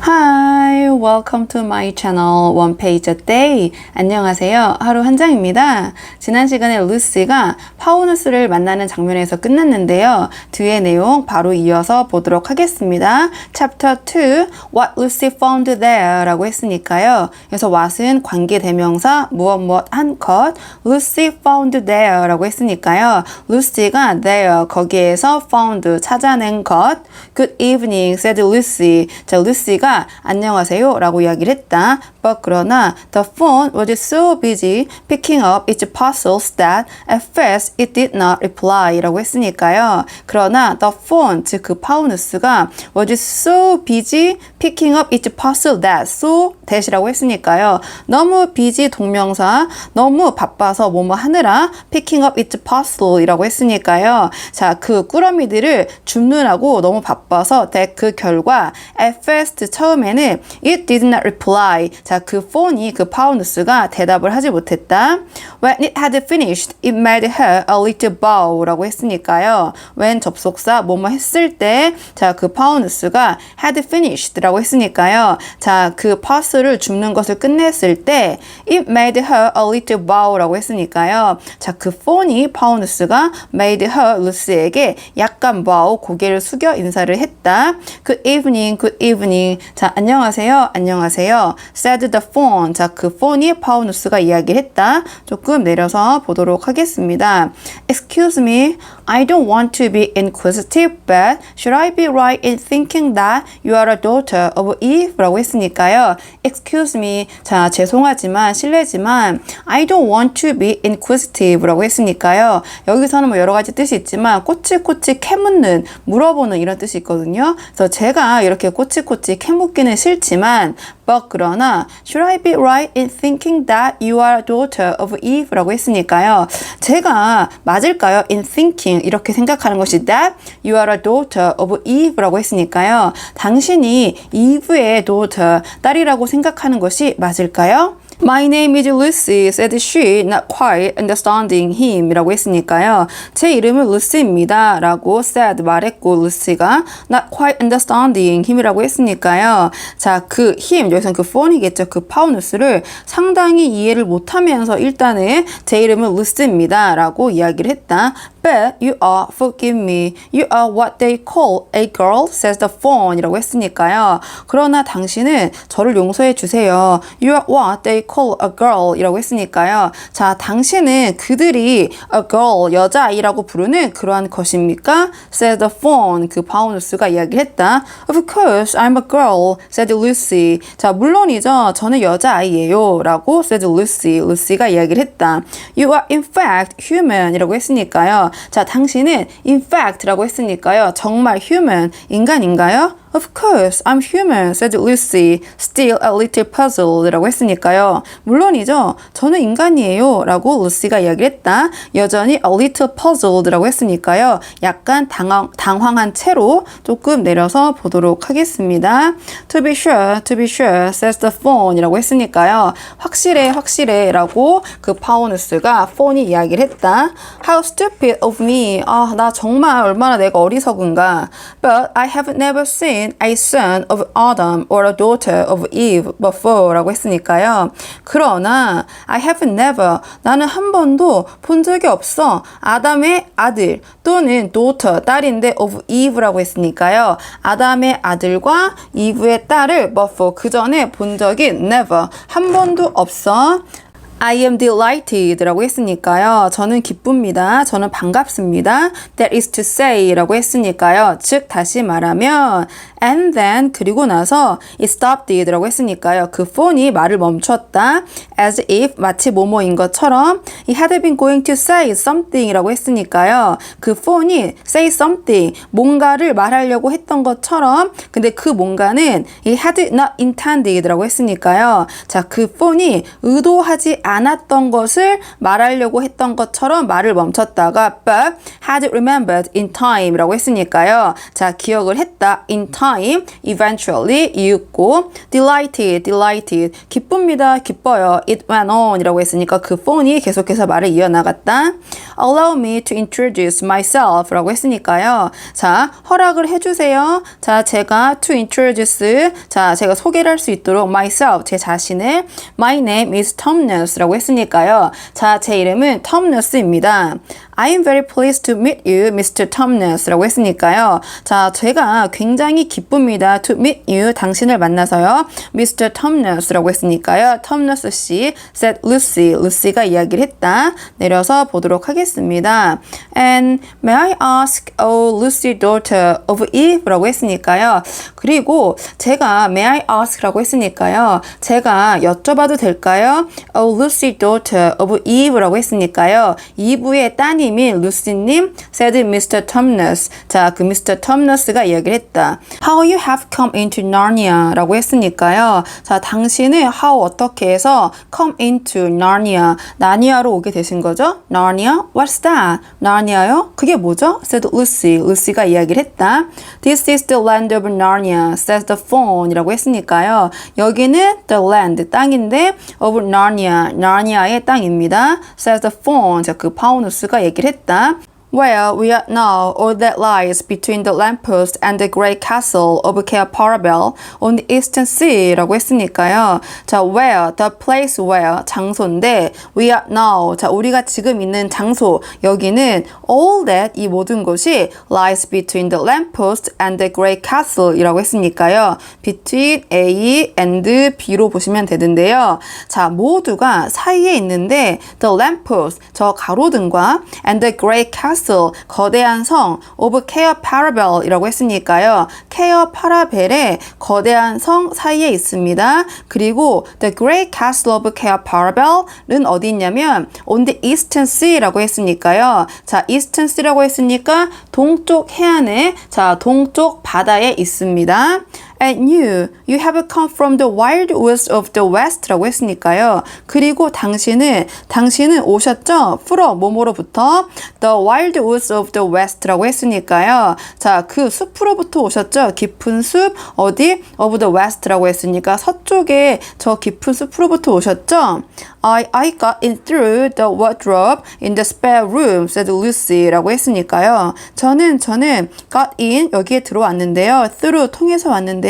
Hi, welcome to my channel One Page a Day. 안녕하세요. 하루 한 장입니다. 지난 시간에 루시가 파우누스를 만나는 장면에서 끝났는데요. 뒤의 내용 바로 이어서 보도록 하겠습니다. Chapter 2, What Lucy found there 라고 했으니까요. 그래서 what은 관계대명사 무엇 한 것, Lucy found there 라고 했으니까요. 루시가 there 거기에서 found 찾아낸 것. Good evening, said Lucy. 자, 루시가 안녕하세요 라고 이야기를 했다. But 그러나 the phone was so busy picking up its parcels that at first it did not reply 라고 했으니까요. 그러나 the phone, 즉 그 파우누스가 was so busy picking up its parcel that so that이라고 했으니까요. 너무 busy 동명사, 너무 바빠서 뭐뭐 하느라 picking up its parcel 이라고 했으니까요. 자, 그 꾸러미들을 줍느라고 너무 바빠서 that 그 결과 at first 처음에는 it did not reply. 자, 그 폰이 그 파우누스가 대답을 하지 못했다. When it had finished, it made her a little bow 라고 했으니까요. when 접속사 뭐뭐 했을 때, 자, 그 파우누스가 had finished 라고 했으니까요. 자, 그 파스를 줍는 것을 끝냈을 때 it made her a little bow 라고 했으니까요. 자, 그 폰이 파우누스가 made her 루시에게 약간 bow 고개를 숙여 인사를 했다. Good evening, good evening. 자, 안녕하세요, 안녕하세요. said the phone. 자, 그 폰이 파우누스가 이야기를 했다. 조금 내려서 보도록 하겠습니다. Excuse me, I don't want to be inquisitive, but should I be right in thinking that you are a daughter of Eve? 라고 했으니까요. Excuse me. 자, 죄송하지만, 실례지만, I don't want to be inquisitive 라고 했으니까요. 여기서는 뭐 여러 가지 뜻이 있지만, 꼬치꼬치 캐묻는, 물어보는 이런 뜻이 있거든요. 그래서 제가 이렇게 꼬치꼬치 캐묻기는 싫지만, but 그러나 should I be right in thinking that you are a daughter of Eve? 라고 했으니까요. 제가 맞을까요? in thinking 이렇게 생각하는 것이 that you are a daughter of Eve 라고 했으니까요. 당신이 이브의 daughter, 딸이라고 생각하는 것이 맞을까요? My name is Lucy, said she, not quite understanding him 이라고 했으니까요. 제 이름은 루시입니다 라고 said 말했고 루시가 not quite understanding him이라고 했으니까요. 자, 그 him, 여기서는 그 phone이겠죠. 그 파우누스를 상당히 이해를 못하면서 일단은 제 이름은 루시입니다 라고 이야기를 했다. But you are, forgive me, you are what they call a girl, says the phone 이라고 했으니까요. 그러나 당신은 저를 용서해 주세요. You are what they call a girl 이라고 했으니까요. 자, 당신은 그들이 a girl, 여자아이라고 부르는 그러한 것입니까? says the phone, 그 파우누스가 이야기를 했다. Of course, I'm a girl, said Lucy. 자, 물론이죠. 저는 여자아이예요. 라고 said Lucy, 루시가 이야기를 했다. You are in fact human 이라고 했으니까요. 자, 당신은 in fact 라고 했으니까요. 정말 human, 인간인가요? Of course, I'm human, said Lucy, still a little puzzled 라고 했으니까요. 물론이죠. 저는 인간이에요. 라고 루시가 이야기를 했다. 여전히 a little puzzled 라고 했으니까요. 약간 당황한 채로 조금 내려서 보도록 하겠습니다. To be sure, says the phone 이라고 했으니까요. 확실해 라고 그 파우누스가 폰이 이야기를 했다. How stupid of me. 아, 나 정말 얼마나 내가 어리석은가. But I have never seen a son of Adam or a daughter of Eve before 라고 했으니까요. 그러나 I have never, 나는 한 번도 본 적이 없어. 아담의 아들 또는 daughter, 딸인데 of Eve 라고 했으니까요. 아담의 아들과 이브의 딸을 before, 그 전에 본 적이 never, 한 번도 없어. I am delighted 라고 했으니까요. 저는 기쁩니다. 저는 반갑습니다. That is to say 라고 했으니까요. 즉 다시 말하면 and then 그리고 나서 it stopped it 라고 했으니까요. 그 폰이 말을 멈췄다. As if 마치 뭐뭐인 것처럼 it had been going to say something 이라고 했으니까요. 그 폰이 say something 뭔가를 말하려고 했던 것처럼 근데 그 뭔가는 it had not intended 라고 했으니까요. 자, 그 폰이 의도하지 않았던 것을 말하려고 했던 것처럼 말을 멈췄다가 but had remembered in time 라고 했으니까요. 자, 기억을 했다. in time, eventually, 이윽고 delighted, 기쁩니다. 기뻐요. it went on 이라고 했으니까 그 phone이 계속해서 말을 이어나갔다. allow me to introduce myself 라고 했으니까요. 자, 허락을 해주세요. 자, 제가 to introduce, 자, 제가 소개를 할 수 있도록 myself, 제 자신을 my name is Tomness 라고 했으니까요. 자, 제 이름은 Tomness입니다. I am very pleased to meet you, Mr. Tomness 라고 했으니까요. 자, 제가 굉장히 기쁩니다. to meet you, 당신을 만나서요. Mr. Tomness 라고 했으니까요. Tomness 씨, said Lucy, 루시가 이야기를 했다. 내려서 보도록 하겠습니다. And may I ask, oh, Lucy daughter of Eve 라고 했으니까요. 그리고 제가 may I ask 라고 했으니까요. 제가 여쭤봐도 될까요? Oh, Lucy daughter of Eve 라고 했으니까요. 이브의 따님인 루시님, said Mr. Tomness. 자, 그 Mr. Tomness가 이야기를 했다. How you have come into Narnia 라고 했으니까요. 자, 당신은 how 어떻게 해서 come into Narnia, 나니아로 오게 되신 거죠? Narnia? What's that? 나니아요? 그게 뭐죠? said Lucy. 루시가 이야기를 했다. This is the land of Narnia, says the phone 이라고 했으니까요. 여기는 the land, 땅인데 of Narnia, 나니아의 땅입니다. says the phone. 자, 그 파우누스가 얘기를 했다. Where we are now, all that lies between the lamppost and the great castle of Cair Paravel on the eastern sea 라고 했으니까요. 자, where, the place where, 장소인데 we are now, 자, 우리가 지금 있는 장소, 여기는 all that, 이 모든 것이 lies between the lamppost and the great castle 이라고 했으니까요. between A and B로 보시면 되는데요. 자, 모두가 사이에 있는데 the lamppost, 저 가로등과 and the great castle, 거대한 성 of Cair Paravel 이라고 했으니까요. Cair Paravel의 거대한 성 사이에 있습니다. 그리고 the great castle of Cair Paravel은 어디 있냐면 on the eastern sea 라고 했으니까요. 자, eastern sea라고 했으니까 동쪽 해안에, 자, 동쪽 바다에 있습니다. And you have come from the wild woods of the west 라고 했으니까요. 그리고 당신은 오셨죠? from 뭐뭐로부터 the wild woods of the west 라고 했으니까요. 자, 그 숲으로부터 오셨죠? 깊은 숲, 어디? of the west 라고 했으니까 서쪽에 저 깊은 숲으로부터 오셨죠? I got in through the wardrobe in the spare room, said Lucy 라고 했으니까요. 저는 got in, 여기에 들어왔는데요. through, 통해서 왔는데요.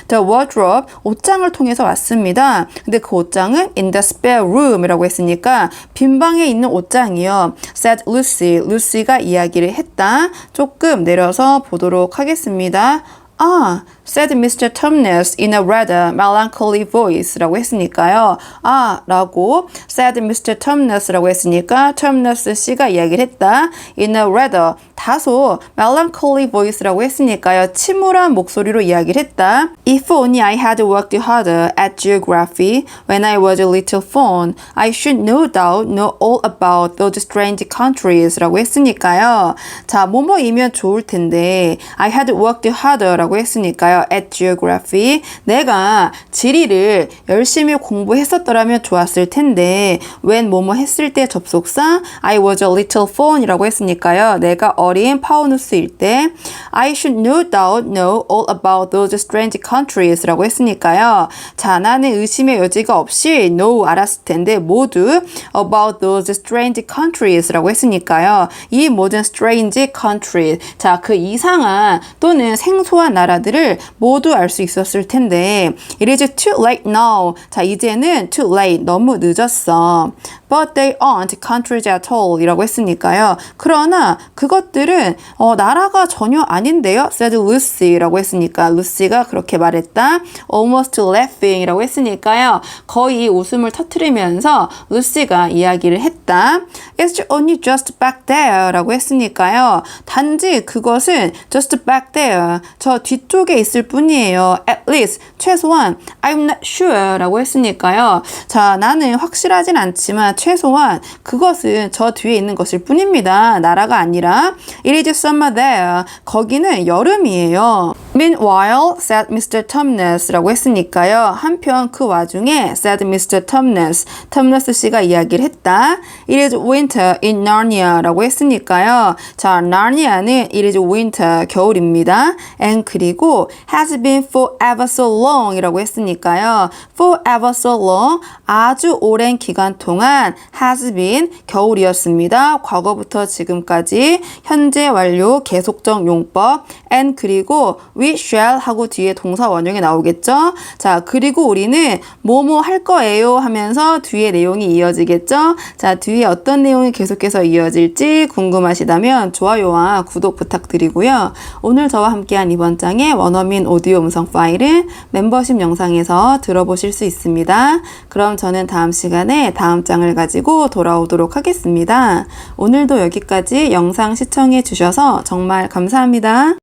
The wardrobe, 옷장을 통해서 왔습니다. 근데 그 옷장은 in the spare room 이라고 했으니까 빈 방에 있는 옷장이요. said Lucy, 루시가 이야기를 했다. 조금 내려서 보도록 하겠습니다. 아, said Mr. Tomness in a rather melancholy voice 라고 했으니까요. 아, 라고 said Mr. Tomness 라고 했으니까 Tomness 씨가 이야기를 했다. in a rather, 다소 melancholy voice 라고 했으니까요. 침울한 목소리로 이야기를 했다. If only I had worked harder at geography when I was a little fawn, I should no doubt know all about those strange countries 라고 했으니까요. 자, 뭐뭐이면 좋을 텐데 I had worked harder 라고 했으니까요. at geography, 내가 지리를 열심히 공부했었더라면 좋았을 텐데 when 뭐뭐 했을 때 접속사 I was a little fawn 이라고 했으니까요. 내가 어린 파우누스일 때 I should no doubt know all about those strange countries 라고 했으니까요. 자, 나는 의심의 여지가 없이 know 알았을 텐데 모두 about those strange countries 라고 했으니까요. 이 모든 strange countries, 자, 그 이상한 또는 생소한 나라들을 모두 알 수 있었을 텐데 it is too late now. 자, 이제는 too late, 너무 늦었어. But they aren't countries at all 이라고 했으니까요. 그러나 그것들은 나라가 전혀 아닌데요. said Lucy 라고 했으니까 루시가 그렇게 말했다. almost laughing 이라고 했으니까요. 거의 웃음을 터뜨리면서 루시가 이야기를 했다. It's only just back there 라고 했으니까요. 단지 그것은 just back there, 저 뒤쪽에 있을 뿐이에요. At least, 최소한 I'm not sure 라고 했으니까요. 자, 나는 확실하진 않지만 최소한 그것은 저 뒤에 있는 것일 뿐입니다. 나라가 아니라 It is summer there. 거기는 여름이에요. Meanwhile, said Mr. Tumnus라고 했으니까요. 한편 그 와중에 said Mr. Tumnus 씨가 이야기를 했다. It is winter in Narnia라고 했으니까요. 자, Narnia는 it is winter, 겨울입니다. And 그리고 has been forever so long 이라고 했으니까요. forever so long, 아주 오랜 기간 동안 has been, 겨울이었습니다. 과거부터 지금까지 현재 완료 계속적 용법 and 그리고 we shall 하고 뒤에 동사 원형이 나오겠죠. 자, 그리고 우리는 뭐뭐 할 거예요 하면서 뒤에 내용이 이어지겠죠. 자, 뒤에 어떤 내용이 계속해서 이어질지 궁금하시다면 좋아요와 구독 부탁드리고요. 오늘 저와 함께한 이번 장의 원어민 오디오 음성 파일은 멤버십 영상에서 들어보실 수 있습니다. 그럼 저는 다음 시간에 다음 장을 가지고 돌아오도록 하겠습니다. 오늘도 여기까지 영상 시청해 주셔서 정말 감사합니다.